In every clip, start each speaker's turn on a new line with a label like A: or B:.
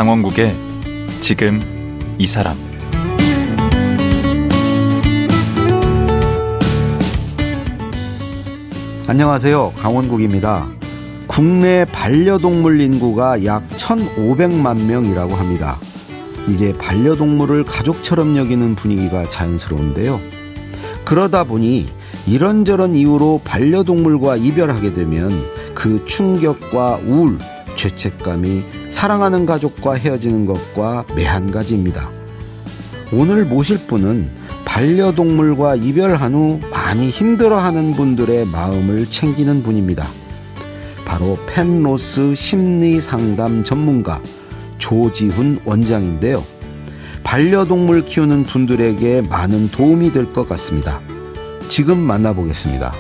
A: 강원국의 지금 이 사람.
B: 안녕하세요. 강원국입니다. 국내 반려동물 인구가 약 1,500만 명이라고 합니다. 이제 반려동물을 가족처럼 여기는 분위기가 자연스러운데요. 그러다 보니 이런저런 이유로 반려동물과 이별하게 되면 그 충격과 우울, 죄책감이 사랑하는 가족과 헤어지는 것과 매한가지입니다. 오늘 모실 분은 반려동물과 이별한 후 많이 힘들어하는 분들의 마음을 챙기는 분입니다. 바로 펜로스 심리상담 전문가 조지훈 원장인데요. 반려동물 키우는 분들에게 많은 도움이 될 것 같습니다. 지금 만나보겠습니다.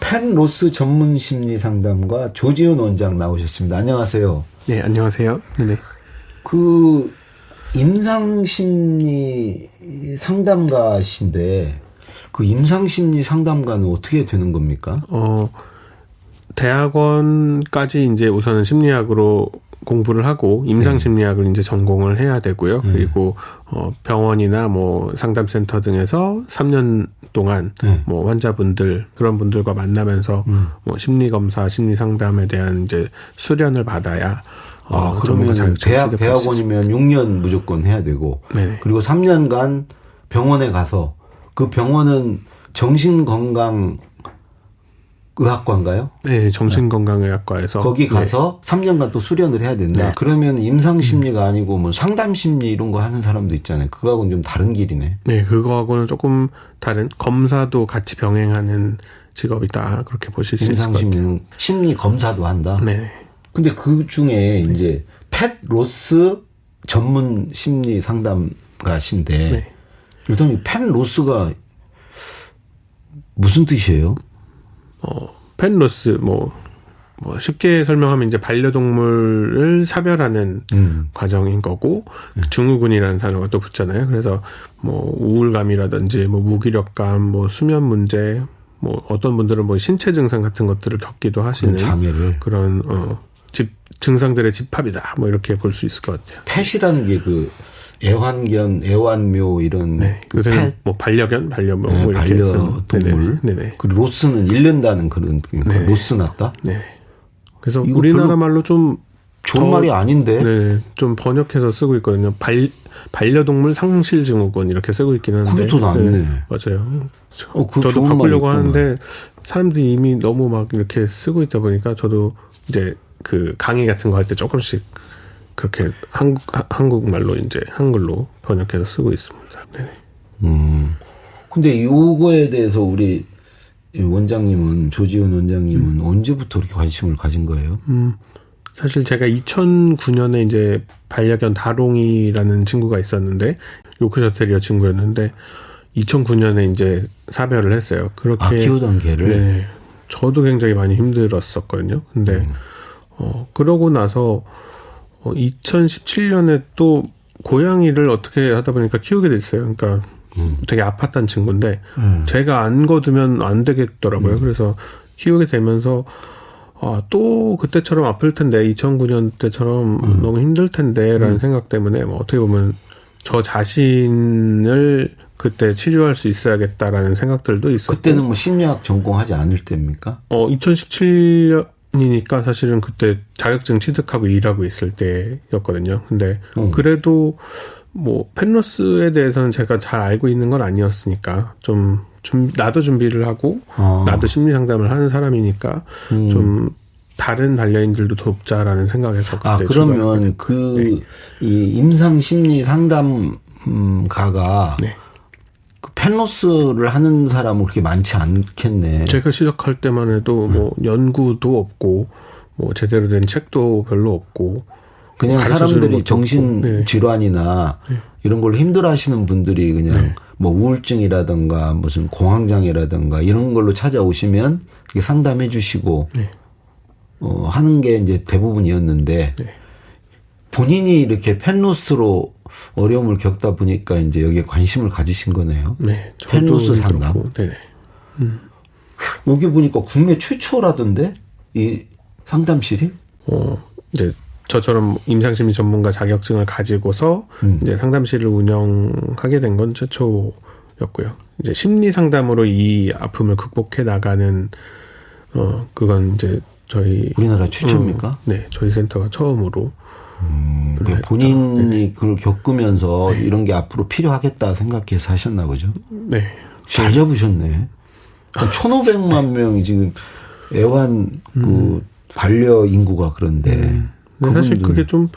B: 펜로스 전문 심리 상담가 조지훈 원장 나오셨습니다. 안녕하세요.
C: 네, 안녕하세요. 네.
B: 그 임상 심리 상담가신데 그 임상 심리 상담가는 어떻게 되는 겁니까?
C: 대학원까지 이제 우선은 심리학으로 공부를 하고 임상 심리학을 이제 전공을 해야 되고요. 그리고 병원이나 뭐 상담센터 등에서 3년 동안 뭐 환자분들 그런 분들과 만나면서 뭐 심리 검사, 심리 상담에 대한 이제 수련을 받아야
B: 그러면 대학원이면 6년 무조건 해야 되고
C: 네.
B: 그리고 3년간 병원에 가서 그 병원은 정신건강 의학과인가요?
C: 네, 정신건강의학과에서
B: 거기 가서 3년간 또 수련을 해야 된다.
C: 네.
B: 그러면 임상심리가 아니고 뭐 상담심리 이런 거 하는 사람도 있잖아요. 그거하고는 좀 다른 길이네.
C: 네, 그거하고는 조금 다른 검사도 같이 병행하는 직업이다. 그렇게 보실 수 있을 것 같아요.
B: 임상심리는 심리 검사도 한다.
C: 네.
B: 근데 그 중에 이제 펜로스 전문 심리 상담가신데
C: 네.
B: 일단 이 펜로스가 무슨 뜻이에요?
C: 펜로스, 쉽게 설명하면 이제 반려동물을 사별하는 과정인 거고, 증후군이라는 단어가 또 붙잖아요. 그래서 우울감이라든지, 무기력감, 수면 문제, 어떤 분들은 신체 증상 같은 것들을 겪기도 하시는
B: 장애를.
C: 그런, 증상들의 집합이다. 이렇게 볼 수 있을 것 같아요.
B: 펫이라는 게 애완견, 애완묘 이런
C: 네. 요새는 반려견, 반려묘
B: 네,
C: 이렇게
B: 반려동물.
C: 네네.
B: 그리고 로스는 잃는다는 그런
C: 네.
B: 로스 났다.
C: 네. 그래서 우리나라 말로 좀
B: 좋은 말이 아닌데.
C: 네. 좀 번역해서 쓰고 있거든요. 반려동물 상실 증후군 이렇게 쓰고 있긴 한데.
B: 그게 더 낫네.
C: 네, 맞아요.
B: 저도
C: 저도 바꾸려고 하는데 사람들이 이미 너무 막 이렇게 쓰고 있다 보니까 저도 이제 그 강의 같은 거 할 때 조금씩 그렇게 한국말로 이제 한글로 번역해서 쓰고 있습니다. 네.
B: 근데 요거에 대해서 우리 원장님은 조지훈 원장님은 언제부터 그렇게 관심을 가진 거예요?
C: 사실 제가 2009년에 이제 반려견 다롱이라는 친구가 있었는데 요크셔 테리어 친구였는데 2009년에 이제 사별을 했어요. 그렇게
B: 키우던 개를.
C: 네. 저도 굉장히 많이 힘들었었거든요. 근데 그러고 나서 2017년에 또 고양이를 어떻게 하다 보니까 키우게 됐어요. 그러니까 되게 아팠던 친구인데 제가 안 거두면 안 되겠더라고요. 그래서 키우게 되면서 또 그때처럼 아플 텐데 2009년 때처럼 너무 힘들 텐데라는 생각 때문에 어떻게 보면 저 자신을 그때 치료할 수 있어야겠다라는 생각들도 있었고
B: 그때는 심리학 전공하지 않을 때입니까?
C: 2017년이니까 사실은 그때 자격증 취득하고 일하고 있을 때였거든요. 근데 그래도 펜로스에 대해서는 제가 잘 알고 있는 건 아니었으니까 좀 나도 준비를 하고 나도 심리 상담을 하는 사람이니까 좀 다른 반려인들도 돕자라는 생각에서 그때
B: 그러면 이 임상 심리 상담가가
C: 네.
B: 그 펜로스를 하는 사람은 그렇게 많지 않겠네.
C: 제가 시작할 때만 해도 연구도 없고 제대로 된 책도 별로 없고
B: 그냥 사람들이 정신 질환이나 이런 걸로 힘들어하시는 분들이 그냥 우울증이라든가 무슨 공황장애라든가 이런 걸로 찾아오시면 상담해 주시고 하는 게 이제 대부분이었는데
C: 네.
B: 본인이 이렇게 펜로스로 어려움을 겪다 보니까 이제 여기에 관심을 가지신 거네요.
C: 네.
B: 펜로스 상담.
C: 네네.
B: 여기 보니까 국내 최초라던데 이 상담실이?
C: 이제 저처럼 임상심리 전문가 자격증을 가지고서 이제 상담실을 운영하게 된 건 최초였고요. 이제 심리 상담으로 이 아픔을 극복해 나가는 그건 이제 저희
B: 우리나라 최초입니까?
C: 네, 저희 센터가 처음으로.
B: 그러니까 본인이 그걸 겪으면서 이런 게 앞으로 필요하겠다 생각해서 하셨나 보죠.
C: 네.
B: 잘 잡으셨네. 1,500만 명이 지금 애완 그 반려 인구가 그런데.
C: 사실 그게 좀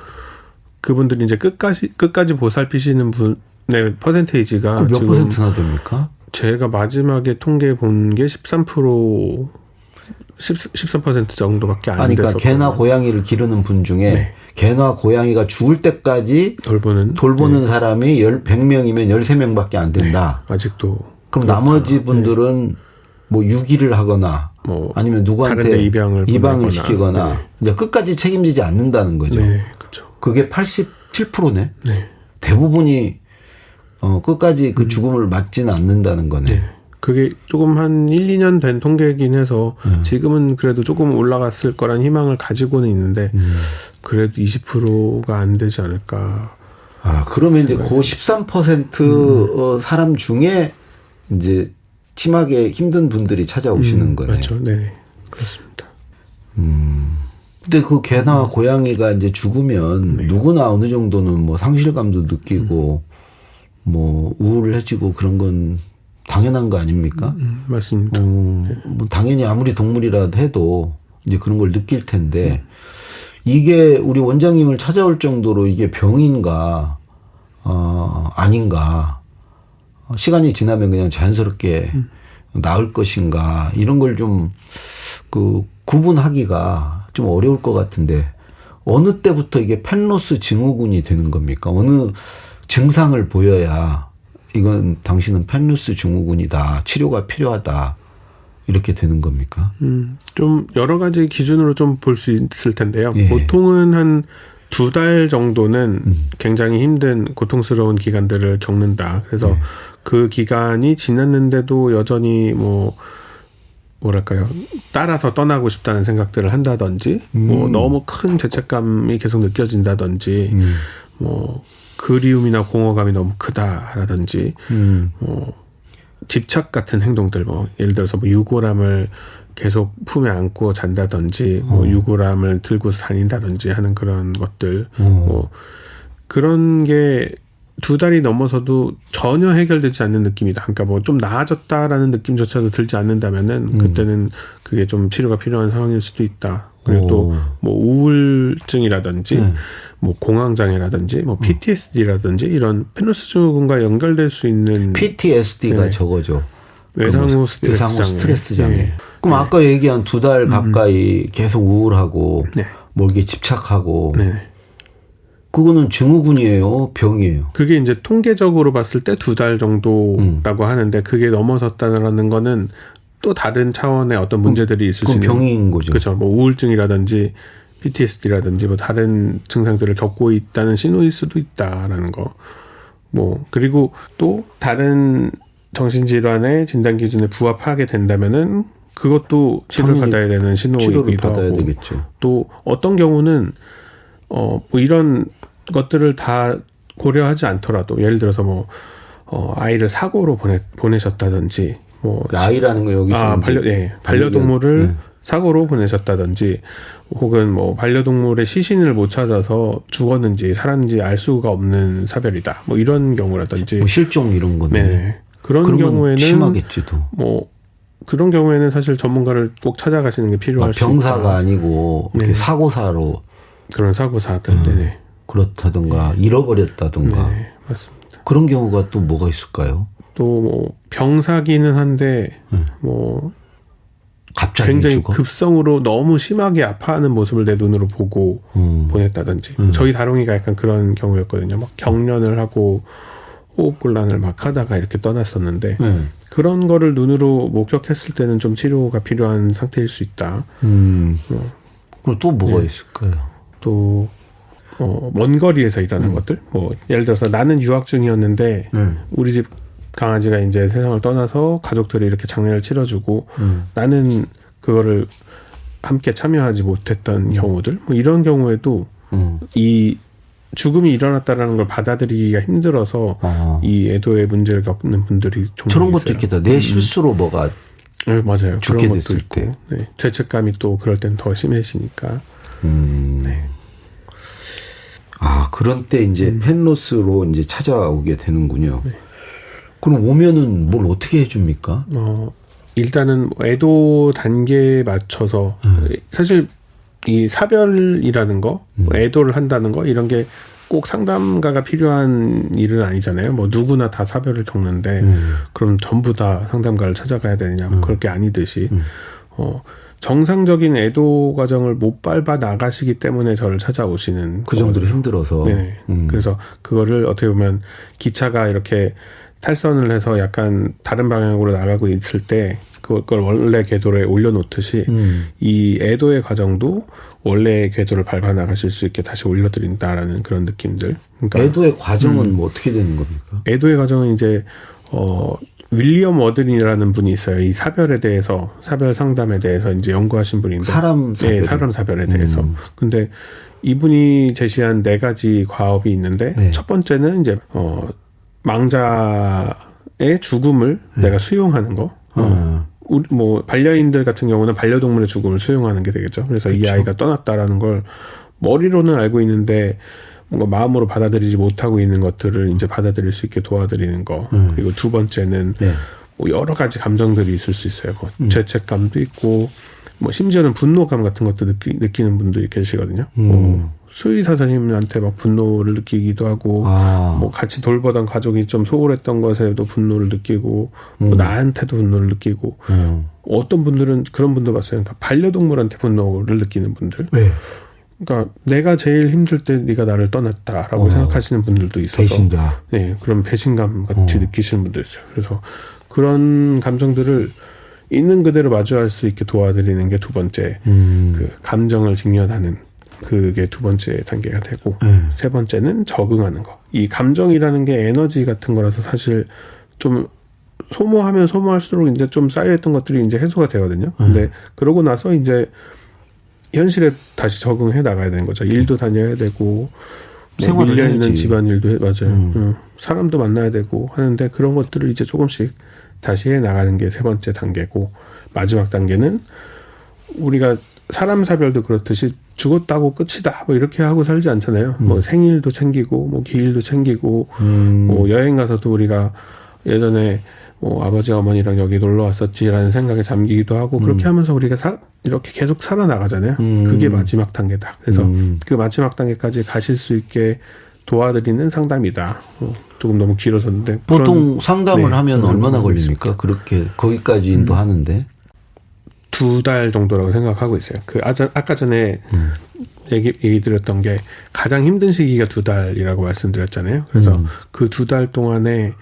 C: 그분들이 이제 끝까지 보살피시는 분의 퍼센테이지가
B: 몇
C: 지금
B: 퍼센트나 됩니까?
C: 제가 마지막에 통계 본 게 13% 정도밖에 안
B: 그러니까
C: 됐었거든요.
B: 개나 고양이를 기르는 분 중에
C: 네.
B: 개나 고양이가 죽을 때까지 돌보는
C: 네.
B: 사람이 100명이면 13명밖에 안 된다.
C: 네. 아직도.
B: 그럼 나머지 분들은 뭐 유기를 하거나
C: 뭐
B: 아니면 누구한테
C: 다른 데 입양을
B: 시키거나
C: 네.
B: 이제 끝까지 책임지지 않는다는 거죠.
C: 네, 그렇죠.
B: 그게 87%네.
C: 네.
B: 대부분이 끝까지 그 죽음을 맞지는 않는다는 거네.
C: 네. 그게 조금 한 1, 2년 된 통계이긴 해서 지금은 그래도 조금 올라갔을 거란 희망을 가지고는 있는데 그래도 20%가 안 되지 않을까.
B: 아, 그러면 이제 그 13% 사람 중에 이제 심하게 힘든 분들이 찾아오시는 거네요.
C: 맞죠. 네. 그렇습니다.
B: 근데 그 개나 고양이가 이제 죽으면 누구나 어느 정도는 뭐 상실감도 느끼고 뭐 우울해지고 그런 건 당연한 거 아닙니까?
C: 맞습니다.
B: 뭐 당연히 아무리 동물이라도 해도 이제 그런 걸 느낄 텐데 이게 우리 원장님을 찾아올 정도로 이게 병인가 아닌가 시간이 지나면 그냥 자연스럽게 나을 것인가 이런 걸 좀 그 구분하기가 좀 어려울 것 같은데 어느 때부터 이게 펜로스 증후군이 되는 겁니까? 어느 증상을 보여야 이건 당신은 펜로스 증후군이다. 치료가 필요하다. 이렇게 되는 겁니까?
C: 좀 여러 가지 기준으로 좀 볼 수 있을 텐데요.
B: 예.
C: 보통은 한 2달 정도는 굉장히 힘든 고통스러운 기간들을 겪는다. 그래서 그 기간이 지났는데도 여전히 뭐랄까요. 따라서 떠나고 싶다는 생각들을 한다든지, 뭐 너무 큰 죄책감이 계속 느껴진다든지, 뭐 그리움이나 공허감이 너무 크다라든지, 뭐 집착 같은 행동들, 뭐 예를 들어서 뭐 유골함을 계속 품에 안고 잔다든지, 뭐 유골함을 들고 다닌다든지 하는 그런 것들, 뭐 그런 게 2달이 넘어서도 전혀 해결되지 않는 느낌이다. 그러니까 뭐 좀 나아졌다라는 느낌조차도 들지 않는다면은 그때는 그게 좀 치료가 필요한 상황일 수도 있다. 그리고 또 뭐 우울증이라든지 뭐 공황장애라든지 뭐 PTSD라든지 이런 펜로스 증후군과 연결될 수 있는
B: PTSD가
C: 네.
B: 저거죠.
C: 외상후 스트레스 장애.
B: 네. 그럼 아까 얘기한 2달 가까이 계속 우울하고
C: 네.
B: 뭐 이게 집착하고
C: 네.
B: 그거는 증후군이에요, 병이에요.
C: 그게 이제 통계적으로 봤을 때 2달 정도라고 하는데 그게 넘어섰다는 거는 또 다른 차원의 어떤 문제들이 있을 수 있는
B: 병인 거죠.
C: 그렇죠. 뭐 우울증이라든지 PTSD라든지 뭐 다른 증상들을 겪고 있다는 신호일 수도 있다라는 거. 뭐 그리고 또 다른 정신질환의 진단 기준에 부합하게 된다면은 그것도 치료를 받아야 되는 신호이기도 하고.
B: 되겠죠.
C: 또 어떤 경우는 뭐 이런 것들을 다 고려하지 않더라도 예를 들어서 뭐 아이를 사고로 보내셨다든지 뭐
B: 아이라는 거 여기서
C: 반려동물을 사고로 보내셨다든지 혹은 뭐 반려동물의 시신을 못 찾아서 죽었는지 살았는지 알 수가 없는 사별이다. 뭐 이런 경우라든지
B: 뭐 실종 이런 건데.
C: 네. 그런 경우에는
B: 심하겠지도.
C: 뭐 그런 경우에는 사실 전문가를 꼭 찾아가시는 게 필요할 수 있다.
B: 병사가 아니고 이렇게 사고사로
C: 그런 사고사들 네네.
B: 그렇다든가 잃어버렸다든가
C: 네, 맞습니다.
B: 그런 경우가 또 뭐가 있을까요?
C: 또 뭐 병사기는 한데 뭐
B: 갑자기
C: 굉장히
B: 죽어?
C: 급성으로 너무 심하게 아파하는 모습을 내 눈으로 보고 보냈다든지 저희 다롱이가 약간 그런 경우였거든요. 막 경련을 하고 호흡곤란을 막 하다가 이렇게 떠났었는데 그런 거를 눈으로 목격했을 때는 좀 치료가 필요한 상태일 수 있다.
B: 그럼 또 뭐가 있을까요?
C: 또 먼 거리에서 일하는 것들. 뭐 예를 들어서 나는 유학 중이었는데 우리 집 강아지가 이제 세상을 떠나서 가족들이 이렇게 장례를 치러주고 나는 그거를 함께 참여하지 못했던 경우들. 뭐 이런 경우에도 이 죽음이 일어났다라는 걸 받아들이기가 힘들어서 이 애도의 문제를 겪는 분들이 종종
B: 저런 것도
C: 있어요.
B: 있겠다. 내 실수로 뭐가
C: 네, 맞아요.
B: 죽게
C: 그런 것도
B: 됐을
C: 있고.
B: 때.
C: 네. 죄책감이 또 그럴 땐 더 심해지니까. 네.
B: 아, 그런 때 이제 펜로스로 이제 찾아오게 되는군요. 네. 그럼 오면은 뭘 어떻게 해줍니까?
C: 일단은 애도 단계에 맞춰서 사실 이 사별이라는 거, 애도를 한다는 거 이런 게 꼭 상담가가 필요한 일은 아니잖아요. 뭐 누구나 다 사별을 겪는데 그럼 전부 다 상담가를 찾아가야 되느냐? 뭐 그럴 게 아니듯이 정상적인 애도 과정을 못 밟아 나가시기 때문에 저를 찾아오시는
B: 그 정도로 힘들어서.
C: 네. 그래서 그거를 어떻게 보면 기차가 이렇게 탈선을 해서 약간 다른 방향으로 나가고 있을 때 그걸 원래 궤도에 올려놓듯이 이 애도의 과정도 원래의 궤도를 밟아 나가실 수 있게 다시 올려드린다라는 그런 느낌들. 그러니까
B: 애도의 과정은 뭐 어떻게 되는 겁니까?
C: 애도의 과정은 이제 윌리엄 워든이라는 분이 있어요. 이 사별에 대해서 사별 상담에 대해서 이제 연구하신 분인데
B: 사람 사별.
C: 네, 사람 사별에 대해서. 근데 이분이 제시한 4가지 과업이 있는데
B: 네.
C: 첫 번째는 이제 망자의 죽음을 내가 수용하는 거. 우리 뭐 반려인들 같은 경우는 반려동물의 죽음을 수용하는 게 되겠죠. 그래서 그쵸. 이 아이가 떠났다라는 걸 머리로는 알고 있는데 뭔가 마음으로 받아들이지 못하고 있는 것들을 이제 받아들일 수 있게 도와드리는 거. 그리고 두 번째는
B: 네.
C: 뭐 여러 가지 감정들이 있을 수 있어요. 뭐 죄책감도 있고, 뭐 심지어는 분노감 같은 것도 느끼는 분들이 계시거든요. 뭐 수의사 선생님한테 막 분노를 느끼기도 하고, 뭐 같이 돌보던 가족이 좀 소홀했던 것에도 분노를 느끼고, 뭐 나한테도 분노를 느끼고, 어떤 분들은 그런 분도 봤어요. 그러니까 반려동물한테 분노를 느끼는 분들.
B: 네.
C: 그러니까 내가 제일 힘들 때 네가 나를 떠났다라고 생각하시는 분들도 있어서,
B: 배신자.
C: 네, 그런 배신감 같이 느끼시는 분도 있어요. 그래서 그런 감정들을 있는 그대로 마주할 수 있게 도와드리는 게 두 번째, 그 감정을 직면하는 그게 두 번째 단계가 되고, 세 번째는 적응하는 거. 이 감정이라는 게 에너지 같은 거라서 사실 좀 소모하면 소모할수록 이제 좀 쌓여있던 것들이 이제 해소가 되거든요. 근데 그러고 나서 이제 현실에 다시 적응해 나가야 되는 거죠. 일도 다녀야 되고, 뭐 밀려있는 집안일도 맞아요. 사람도 만나야 되고 하는데 그런 것들을 이제 조금씩 다시 해 나가는 게 세 번째 단계고, 마지막 단계는 우리가 사람 사별도 그렇듯이 죽었다고 끝이다 뭐 이렇게 하고 살지 않잖아요. 뭐 생일도 챙기고 뭐 기일도 챙기고 뭐 여행 가서도 우리가 예전에 뭐 아버지 어머니랑 여기 놀러 왔었지라는 생각에 잠기기도 하고 그렇게 하면서 우리가 이렇게 계속 살아나가잖아요. 그게 마지막 단계다. 그래서 그 마지막 단계까지 가실 수 있게 도와드리는 상담이다. 조금 너무 길어졌는데
B: 보통 상담을 하면 얼마나 걸립니까? 그렇게 거기까지 인도하는데
C: 2달 정도라고 생각하고 있어요. 그 아까 전에 얘기 드렸던 게 가장 힘든 시기가 2달이라고 말씀드렸잖아요. 그래서 그 2달 동안에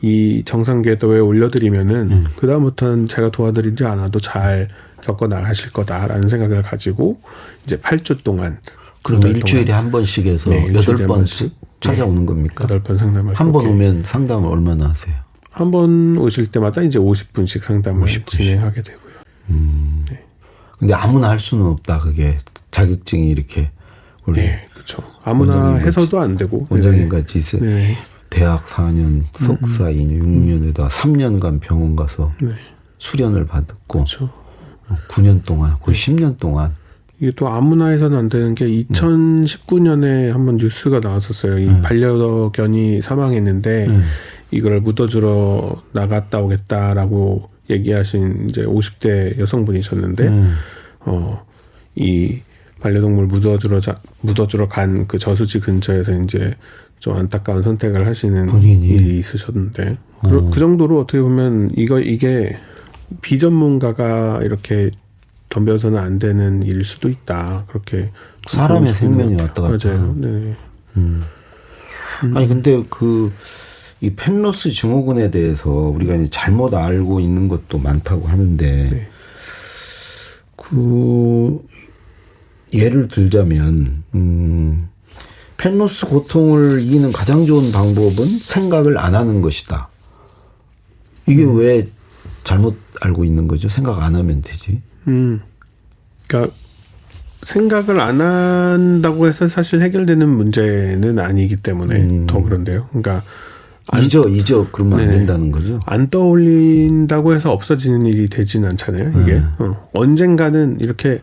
C: 이 정상궤도에 올려드리면은 그 다음부터는 제가 도와드리지 않아도 잘 겪어 나가실 거다라는 생각을 가지고 이제 8주 동안.
B: 그러면 일주일에 한 번씩 해서 8번 찾아오는 겁니까?
C: 8번 상담을.
B: 한 번 오면 상담을 얼마나 하세요?
C: 한 번 오실 때마다 이제 50분씩 상담을 50분씩. 진행하게 되고요.
B: 네. 근데 아무나 할 수는 없다. 그게 자격증이 이렇게.
C: 네, 그렇죠. 아무나 해서도 안 되고.
B: 원장님 같이 대학 4년, 석사 2년, 6년에다 3년간 병원 가서 수련을 받았고.
C: 그렇죠.
B: 9년 동안, 거의 10년 동안.
C: 이게 또 아무나 해서는 안 되는 게 2019년에 한번 뉴스가 나왔었어요. 이 반려견이 사망했는데 이걸 묻어주러 나갔다 오겠다라고 얘기하신 이제 50대 여성분이셨는데 이 반려동물 묻어주러 간 그 저수지 근처에서 이제 좀 안타까운 선택을 하시는 일이 있으셨는데 그 정도로 어떻게 보면 이게 비전문가가 이렇게 덤벼서는 안 되는 일일 수도 있다. 그렇게
B: 사람의 생명이 왔다 갔다.
C: 맞아요. 네.
B: 아니 근데 이 펜로스 증후군에 대해서 우리가 이제 잘못 알고 있는 것도 많다고 하는데 예를 들자면 펜로스 고통을 이기는 가장 좋은 방법은 생각을 안 하는 것이다. 이게 왜 잘못 알고 있는 거죠? 생각 안 하면 되지.
C: 그러니까 생각을 안 한다고 해서 사실 해결되는 문제는 아니기 때문에 더 그런데요. 그러니까
B: 잊어 그러면 안 된다는 거죠.
C: 안 떠올린다고 해서 없어지는 일이 되지는 않잖아요. 이게 언젠가는 이렇게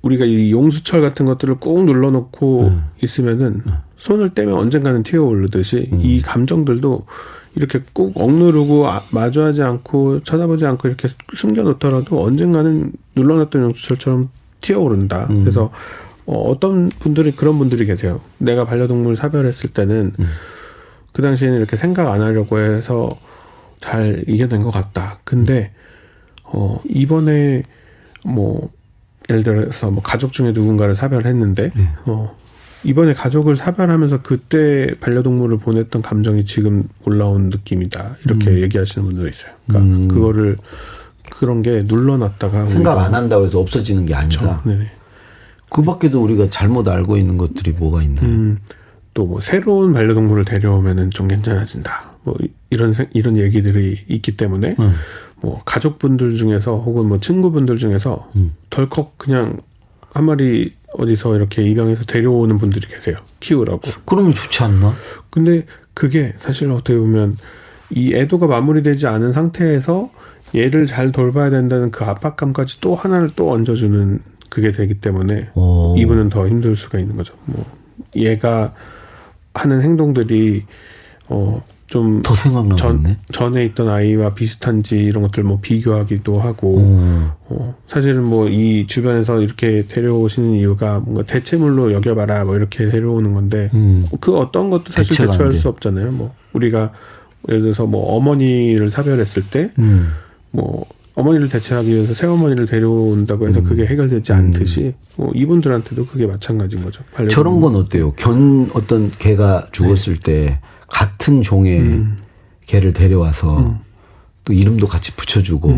C: 우리가 이 용수철 같은 것들을 꾹 눌러놓고 있으면은 손을 떼면 언젠가는 튀어오르듯이 이 감정들도 이렇게 꾹 억누르고 마주하지 않고 쳐다보지 않고 이렇게 숨겨놓더라도 언젠가는 눌러놨던 용수철처럼 튀어오른다. 그래서 어떤 분들이 그런 분들이 계세요. 내가 반려동물 사별했을 때는 그 당시에는 이렇게 생각 안 하려고 해서 잘 이겨낸 것 같다. 근데 이번에 뭐 예를 들어서 뭐 가족 중에 누군가를 사별했는데 이번에 가족을 사별하면서 그때 반려동물을 보냈던 감정이 지금 올라온 느낌이다. 이렇게 얘기하시는 분들도 있어요. 그러니까 그거를 그런 게 눌러놨다가
B: 생각 안 한다고 해서 없어지는 게 아니다. 그 밖에도 우리가 잘못 알고 있는 것들이 뭐가 있나요?
C: 또 뭐 새로운 반려동물을 데려오면은 좀 괜찮아진다. 뭐 이런 얘기들이 있기 때문에 뭐 가족분들 중에서 혹은 뭐 친구분들 중에서 덜컥 그냥 한 마리 어디서 이렇게 입양해서 데려오는 분들이 계세요. 키우라고.
B: 그러면 좋지 않나?
C: 근데 그게 사실 어떻게 보면 이 애도가 마무리되지 않은 상태에서 얘를 잘 돌봐야 된다는 그 압박감까지 또 하나를 또 얹어주는 그게 되기 때문에 이분은 더 힘들 수가 있는 거죠. 뭐 얘가 하는 행동들이 좀
B: 더 생각나네.
C: 전에 있던 아이와 비슷한지 이런 것들 뭐 비교하기도 하고 사실은 뭐 이 주변에서 이렇게 데려오시는 이유가 뭔가 대체물로 여겨봐라 뭐 이렇게 데려오는 건데 그 어떤 것도 사실 대처할 수 없잖아요. 뭐 우리가 예를 들어서 뭐 어머니를 사별했을 때 뭐 어머니를 대체하기 위해서 새어머니를 데려온다고 해서 그게 해결되지 않듯이 뭐 이분들한테도 그게 마찬가지인 거죠.
B: 저런 건 어때요? 어떤 개가 죽었을 때 같은 종의 개를 데려와서 또 이름도 같이 붙여주고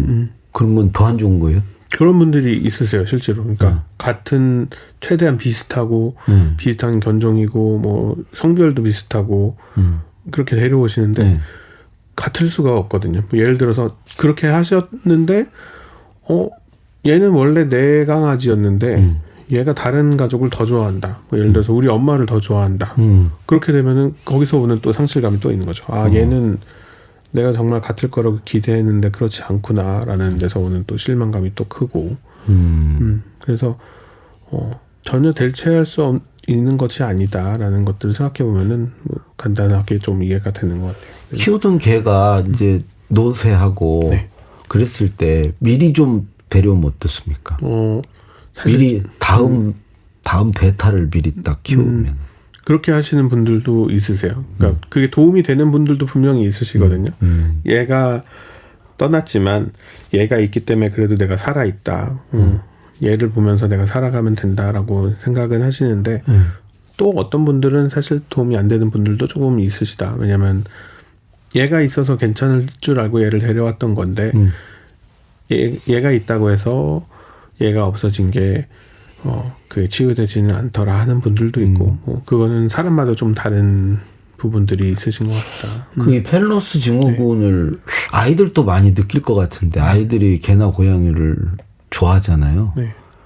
B: 그런 건 더 안 좋은 거예요?
C: 그런 분들이 있으세요, 실제로. 그러니까 같은 최대한 비슷하고 비슷한 견종이고 뭐 성별도 비슷하고 그렇게 데려오시는데 같을 수가 없거든요. 뭐 예를 들어서 그렇게 하셨는데 얘는 원래 내 강아지였는데 얘가 다른 가족을 더 좋아한다. 뭐 예를 들어서 우리 엄마를 더 좋아한다. 그렇게 되면은 거기서 오는 또 상실감이 또 있는 거죠. 아, 얘는 내가 정말 같을 거라고 기대했는데 그렇지 않구나라는 데서 오는 또 실망감이 또 크고. 그래서 전혀 대체할 수 있는 것이 아니다라는 것들을 생각해 보면은 뭐 간단하게 좀 이해가 되는 것 같아요.
B: 키우던 개가 이제 노쇠하고 그랬을 때 미리 좀 데려오면 어떻습니까? 미리 다음 베타를 미리 딱 키우면
C: 그렇게 하시는 분들도 있으세요. 그러니까 그게 도움이 되는 분들도 분명히 있으시거든요. 얘가 떠났지만 얘가 있기 때문에 그래도 내가 살아있다. 얘를 보면서 내가 살아가면 된다라고 생각은 하시는데 또 어떤 분들은 사실 도움이 안 되는 분들도 조금 있으시다. 왜냐하면 얘가 있어서 괜찮을 줄 알고 얘를 데려왔던 건데 얘가 있다고 해서 얘가 없어진 게 그게 치유되지는 않더라 하는 분들도 있고 뭐 그거는 사람마다 좀 다른 부분들이 있으신 것 같다.
B: 그 펠로스 증후군을 아이들도 많이 느낄 것 같은데 아이들이 개나 고양이를 좋아하잖아요.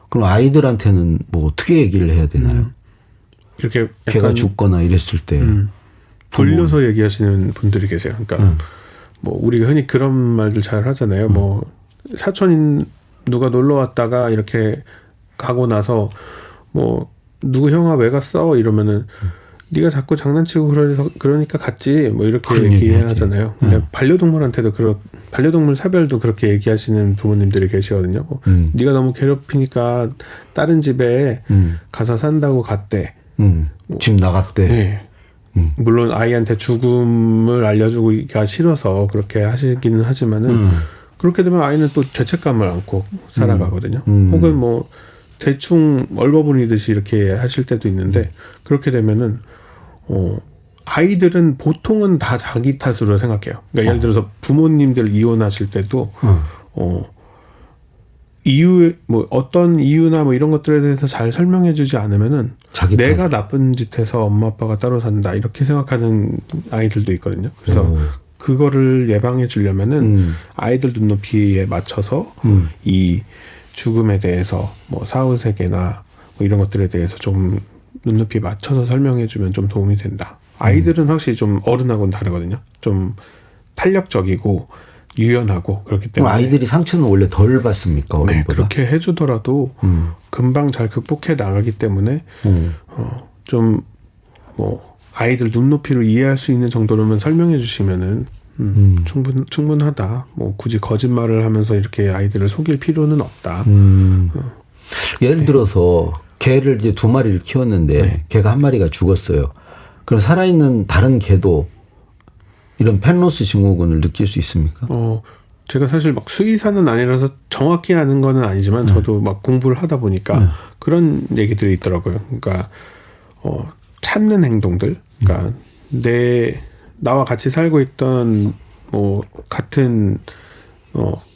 B: 그럼 아이들한테는 뭐 어떻게 얘기를 해야 되나요?
C: 이렇게
B: 개가 죽거나 이랬을 때
C: 돌려서 얘기하시는 분들이 계세요. 그러니까 뭐 우리가 흔히 그런 말들 잘 하잖아요. 뭐 사촌인 누가 놀러 왔다가 이렇게 가고 나서 뭐 누구 형아 왜 갔어 이러면은 네가 자꾸 장난치고 그러니까 갔지 뭐 이렇게 얘기하잖아요. 근데 반려동물한테도 반려동물 사별도 그렇게 얘기하시는 부모님들이 계시거든요. 뭐 네가 너무 괴롭히니까 다른 집에 가서 산다고 갔대.
B: 집 나갔대.
C: 네. 물론 아이한테 죽음을 알려주기가 싫어서 그렇게 하시기는 하지만은 그렇게 되면 아이는 또 죄책감을 안고 살아가거든요. 혹은 뭐 대충 얼버무리듯이 이렇게 하실 때도 있는데 그렇게 되면은 아이들은 보통은 다 자기 탓으로 생각해요. 그러니까 예를 들어서 부모님들 이혼하실 때도 어떤 이유나 뭐 이런 것들에 대해서 잘 설명해주지 않으면은 내가 나쁜 짓해서 엄마 아빠가 따로 산다 이렇게 생각하는 아이들도 있거든요. 그래서 그거를 예방해 주려면은 아이들 눈높이에 맞춰서 이 죽음에 대해서 뭐 사후세계나 뭐 이런 것들에 대해서 좀 눈높이 맞춰서 설명해 주면 좀 도움이 된다. 아이들은 확실히 좀 어른하고는 다르거든요. 좀 탄력적이고 유연하고 그렇기 때문에
B: 아이들이 상처는 원래 덜 받습니까? 어른보다?
C: 네, 그렇게 해주더라도 금방 잘 극복해 나가기 때문에 좀 뭐 아이들 눈높이로 이해할 수 있는 정도로만 설명해 주시면은 충분하다. 뭐 굳이 거짓말을 하면서 이렇게 아이들을 속일 필요는 없다.
B: 예를 들어서 개를 이제 2마리를 키웠는데 개가 1마리가 죽었어요. 그럼 살아있는 다른 개도 이런 펜로스 증후군을 느낄 수 있습니까?
C: 제가 사실 막 수의사는 아니라서 정확히 아는 거는 아니지만 저도 막 공부를 하다 보니까 그런 얘기들이 있더라고요. 그러니까 찾는 행동들, 그러니까 나와 같이 살고 있던 뭐 같은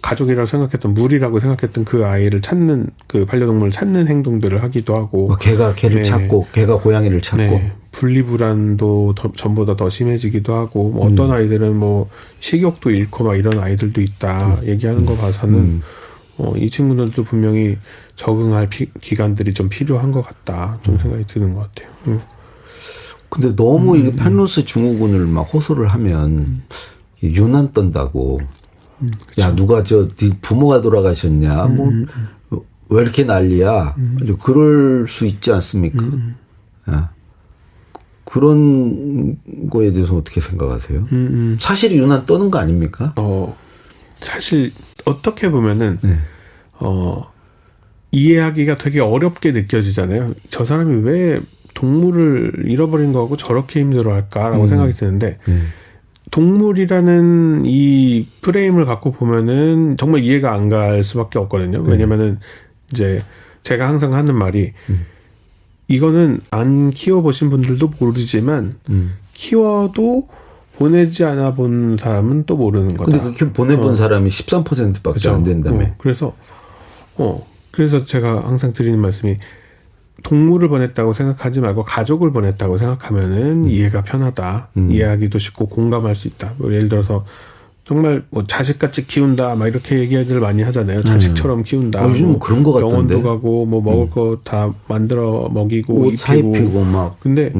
C: 가족이라고 생각했던 물이라고 생각했던 그 아이를 찾는 그 반려동물을 찾는 행동들을 하기도 하고
B: 개가 개를 찾고 개가 고양이를 찾고
C: 분리불안도 전보다 더 심해지기도 하고 뭐 어떤 아이들은 뭐 식욕도 잃고 막 이런 아이들도 있다 얘기하는 거 봐서는 이 친구들도 분명히 적응할 기간들이 좀 필요한 것 같다 좀 생각이 드는 것 같아요.
B: 근데 너무 이게 펜로스 증후군을 막 호소를 하면 유난 떤다고. 야, 누가 네 부모가 돌아가셨냐? 뭐, 왜 이렇게 난리야? 그럴 수 있지 않습니까? 야. 그런 거에 대해서 어떻게 생각하세요? 사실 유난 떠는 거 아닙니까?
C: 사실, 어떻게 보면은, 이해하기가 되게 어렵게 느껴지잖아요. 저 사람이 왜 동물을 잃어버린 거하고 저렇게 힘들어 할까라고 생각이 드는데, 동물이라는 이 프레임을 갖고 보면은 정말 이해가 안 갈 수밖에 없거든요. 왜냐면은 이제 제가 항상 하는 말이 이거는 안 키워보신 분들도 모르지만 키워도 보내지 않아 본 사람은 또 모르는 거다.
B: 근데 그렇게 보내본 사람이 13%밖에
C: 그렇죠.
B: 안 된다며.
C: 그래서 제가 항상 드리는 말씀이 동물을 보냈다고 생각하지 말고 가족을 보냈다고 생각하면은 이해가 편하다. 이해하기도 쉽고 공감할 수 있다. 뭐 예를 들어서 정말 뭐 자식같이 키운다. 막 이렇게 얘기들 많이 하잖아요. 자식처럼 키운다.
B: 요즘 뭐 그런 거 같던데.
C: 병원도 가고 뭐 먹을 거 다 만들어 먹이고
B: 옷 입히고 막.
C: 근데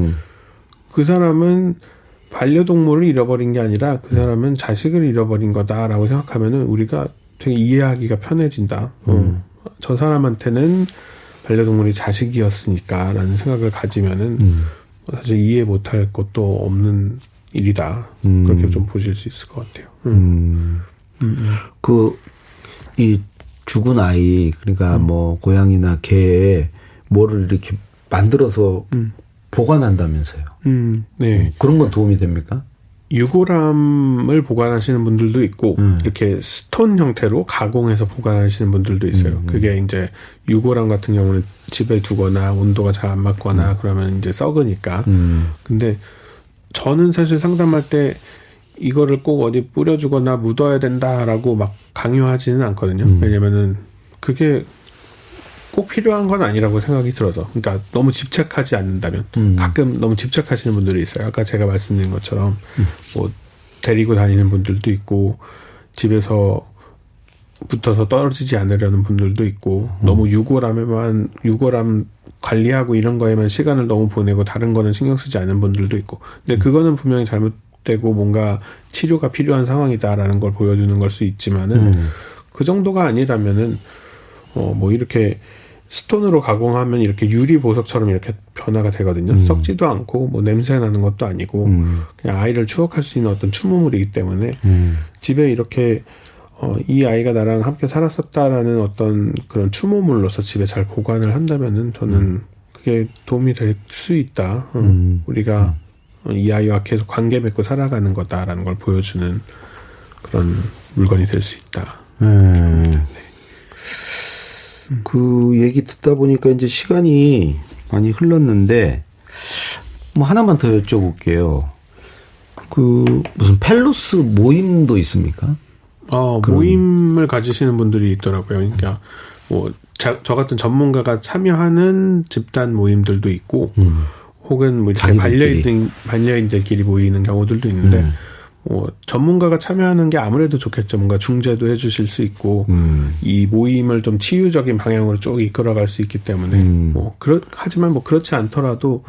C: 그 사람은 반려동물을 잃어버린 게 아니라 그 사람은 자식을 잃어버린 거다라고 생각하면은 우리가 되게 이해하기가 편해진다. 저 사람한테는 반려동물이 자식이었으니까라는 생각을 가지면은 사실 이해 못할 것도 없는 일이다. 그렇게 좀 보실 수 있을 것 같아요.
B: 이 죽은 아이, 그러니까 뭐 고양이나 개에 뭐를 이렇게 만들어서 보관한다면서요.
C: 네.
B: 그런 건 도움이 됩니까?
C: 유골함을 보관하시는 분들도 있고 이렇게 스톤 형태로 가공해서 보관하시는 분들도 있어요. 그게 이제 유골함 같은 경우는 집에 두거나 온도가 잘 안 맞거나 그러면 이제 썩으니까. 근데 저는 사실 상담할 때 이거를 꼭 어디 뿌려주거나 묻어야 된다라고 막 강요하지는 않거든요. 왜냐면은 그게 꼭 필요한 건 아니라고 생각이 들어서. 그러니까 너무 집착하지 않는다면. 가끔 너무 집착하시는 분들이 있어요. 아까 제가 말씀드린 것처럼 뭐 데리고 다니는 분들도 있고 집에서 붙어서 떨어지지 않으려는 분들도 있고 너무 유골함 관리하고 이런 거에만 시간을 너무 보내고 다른 거는 신경 쓰지 않는 분들도 있고. 근데 그거는 분명히 잘못되고 뭔가 치료가 필요한 상황이다라는 걸 보여주는 걸 수 있지만은 그 정도가 아니라면은 뭐 이렇게 스톤으로 가공하면 이렇게 유리 보석처럼 이렇게 변화가 되거든요. 썩지도 않고 뭐 냄새 나는 것도 아니고 그냥 아이를 추억할 수 있는 어떤 추모물이기 때문에 집에 이렇게 이 아이가 나랑 함께 살았었다라는 어떤 그런 추모물로서 집에 잘 보관을 한다면은 저는 그게 도움이 될 수 있다. 우리가 이 아이와 계속 관계 맺고 살아가는 거다라는 걸 보여주는 그런 물건이 될 수 있다. 네.
B: 그 얘기 듣다 보니까 이제 시간이 많이 흘렀는데 뭐 하나만 더 여쭤볼게요. 그 무슨 펠로스 모임도 있습니까?
C: 모임을 가지시는 분들이 있더라고요. 그러니까 뭐 저 같은 전문가가 참여하는 집단 모임들도 있고 혹은 뭐 이렇게 반려인들끼리 모이는 경우들도 있는데 전문가가 참여하는 게 아무래도 좋겠죠. 뭔가 중재도 해주실 수 있고 이 모임을 좀 치유적인 방향으로 쭉 이끌어갈 수 있기 때문에 하지만 뭐 그렇지 않더라도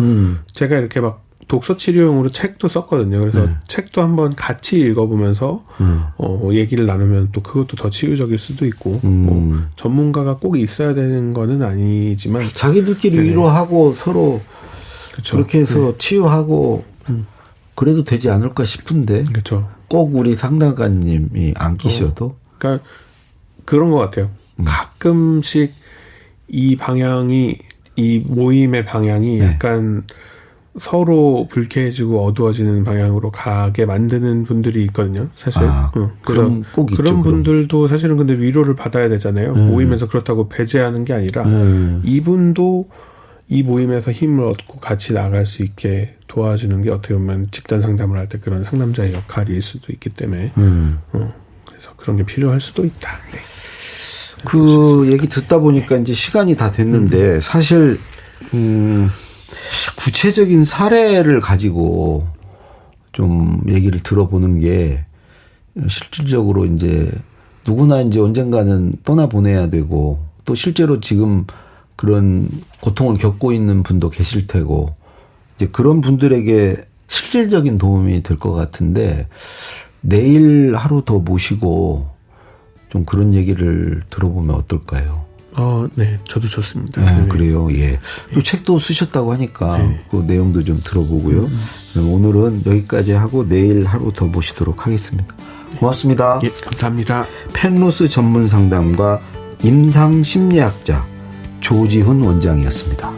C: 제가 이렇게 막 독서 치료용으로 책도 썼거든요. 그래서 책도 한번 같이 읽어보면서 얘기를 나누면 또 그것도 더 치유적일 수도 있고 전문가가 꼭 있어야 되는 거는 아니지만
B: 자기들끼리 위로하고 서로 그쵸. 그렇게 해서 치유하고 그래도 되지 않을까 싶은데
C: 그쵸.
B: 꼭 우리 상담가님이 안 끼셔도
C: 그러니까 그런 것 같아요. 가끔씩 이 모임의 방향이 약간 서로 불쾌해지고 어두워지는 방향으로 가게 만드는 분들이 있거든요. 사실.
B: 그럼 꼭 있죠.
C: 그런 분들도 사실은 근데 위로를 받아야 되잖아요. 모임에서 그렇다고 배제하는 게 아니라 이분도 이 모임에서 힘을 얻고 같이 나갈 수 있게 도와주는 게 어떻게 보면 집단 상담을 할 때 그런 상담자의 역할일 수도 있기 때문에 그래서 그런 게 필요할 수도 있다. 네.
B: 그 얘기 듣다 보니까 이제 시간이 다 됐는데 사실 구체적인 사례를 가지고 좀 얘기를 들어보는 게 실질적으로 이제 누구나 이제 언젠가는 떠나보내야 되고 또 실제로 지금 그런 고통을 겪고 있는 분도 계실 테고 이제 그런 분들에게 실질적인 도움이 될 것 같은데 내일 하루 더 모시고 좀 그런 얘기를 들어보면 어떨까요?
C: 네, 저도 좋습니다.
B: 네, 그래요, 예. 또 책도 쓰셨다고 하니까 그 내용도 좀 들어보고요. 오늘은 여기까지 하고 내일 하루 더 모시도록 하겠습니다. 고맙습니다.
C: 예, 감사합니다.
B: 펜로스 전문 상담가 임상 심리학자 조지훈 원장이었습니다.